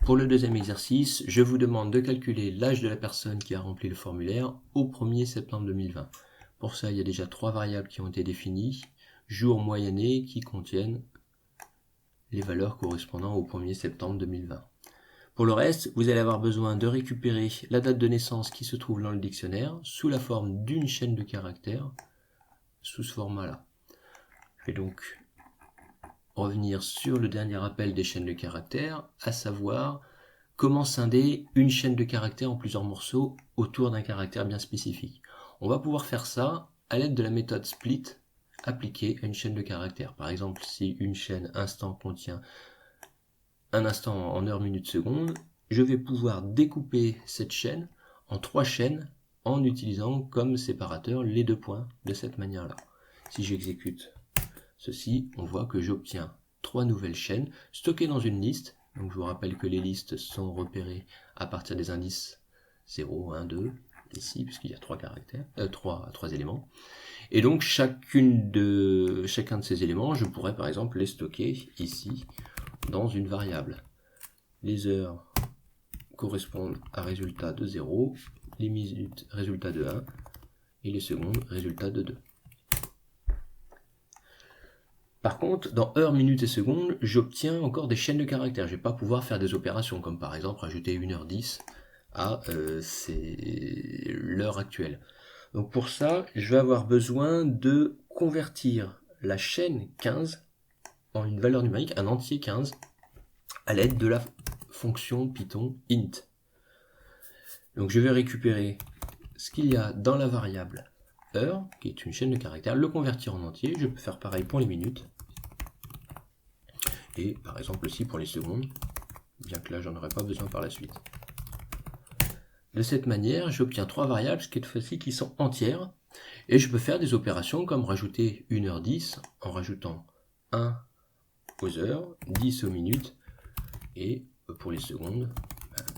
Pour le deuxième exercice, je vous demande de calculer l'âge de la personne qui a rempli le formulaire au 1er septembre 2020. Pour ça, il y a déjà 3 variables qui ont été définies, jour, mois et année, qui contiennent les valeurs correspondant au 1er septembre 2020. Pour le reste, vous allez avoir besoin de récupérer la date de naissance qui se trouve dans le dictionnaire sous la forme d'une chaîne de caractères, sous ce format-là. Je vais donc revenir sur le dernier rappel des chaînes de caractères, à savoir comment scinder une chaîne de caractères en plusieurs morceaux autour d'un caractère bien spécifique. On va pouvoir faire ça à l'aide de la méthode split appliquée à une chaîne de caractères. Par exemple, si une chaîne instant contient un instant en heure, minute, seconde, je vais pouvoir découper cette chaîne en 3 chaînes en utilisant comme séparateur les 2 points de cette manière-là. Si j'exécute ceci, on voit que j'obtiens 3 nouvelles chaînes stockées dans une liste. Donc je vous rappelle que les listes sont repérées à partir des indices 0, 1, 2, ici, puisqu'il y a 3 caractères, 3 éléments. Et donc chacun de ces éléments, je pourrais par exemple les stocker ici dans une variable. Les heures correspondent à résultat de 0, les minutes résultat de 1, et les secondes résultat de 2. Par contre, dans heure, minute et seconde, j'obtiens encore des chaînes de caractères. Je ne vais pas pouvoir faire des opérations, comme par exemple rajouter 1h10 à l'heure actuelle. Donc pour ça, je vais avoir besoin de convertir la chaîne 15 en une valeur numérique, un entier 15, à l'aide de la fonction Python int. Donc je vais récupérer ce qu'il y a dans la variable heure, qui est une chaîne de caractères, le convertir en entier. Je peux faire pareil pour les minutes. Et par exemple aussi pour les secondes, bien que là j'en aurai pas besoin par la suite. De cette manière, j'obtiens 3 variables, cette fois-ci qui sont entières, et je peux faire des opérations comme rajouter 1h10 en rajoutant 1 aux heures, 10 aux minutes, et pour les secondes,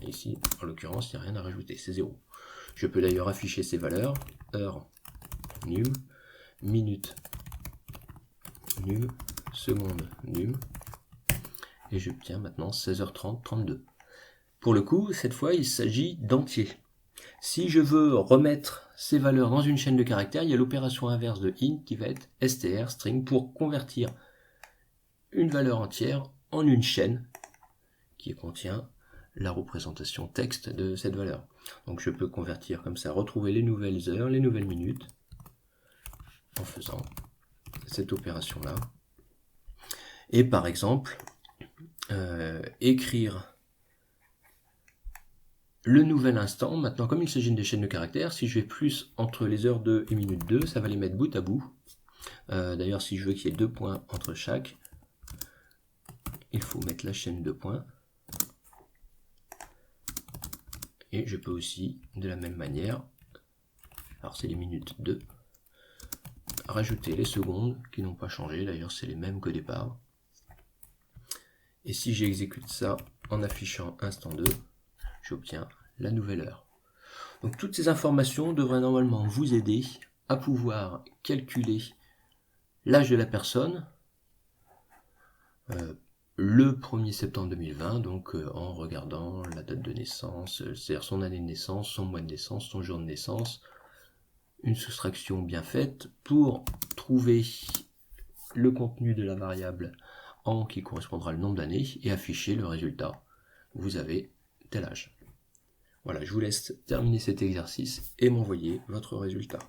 ici en l'occurrence il n'y a rien à rajouter, c'est 0. Je peux d'ailleurs afficher ces valeurs, heure num, minute num, seconde num, et j'obtiens maintenant 16h30, 32. Pour le coup, cette fois, il s'agit d'entiers. Si je veux remettre ces valeurs dans une chaîne de caractères, il y a l'opération inverse de int qui va être str, string, pour convertir une valeur entière en une chaîne qui contient la représentation texte de cette valeur. Donc je peux convertir comme ça, retrouver les nouvelles heures, les nouvelles minutes, en faisant cette opération-là. Et par exemple, écrire le nouvel instant. Maintenant, comme il s'agit des chaînes de caractères, si je vais plus entre les heures 2 et minute 2, ça va les mettre bout à bout. D'ailleurs, si je veux qu'il y ait 2 points entre chaque, il faut mettre la chaîne de points. Et je peux aussi, de la même manière, alors c'est les minutes 2, rajouter les secondes qui n'ont pas changé, d'ailleurs c'est les mêmes qu'au départ. Et si j'exécute ça en affichant instant 2, j'obtiens la nouvelle heure. Donc toutes ces informations devraient normalement vous aider à pouvoir calculer l'âge de la personne le 1er septembre 2020, donc en regardant la date de naissance, c'est-à-dire son année de naissance, son mois de naissance, son jour de naissance, une soustraction bien faite pour trouver le contenu de la variable en qui correspondra le nombre d'années et afficher le résultat. Vous avez tel âge. Voilà, je vous laisse terminer cet exercice et m'envoyer votre résultat.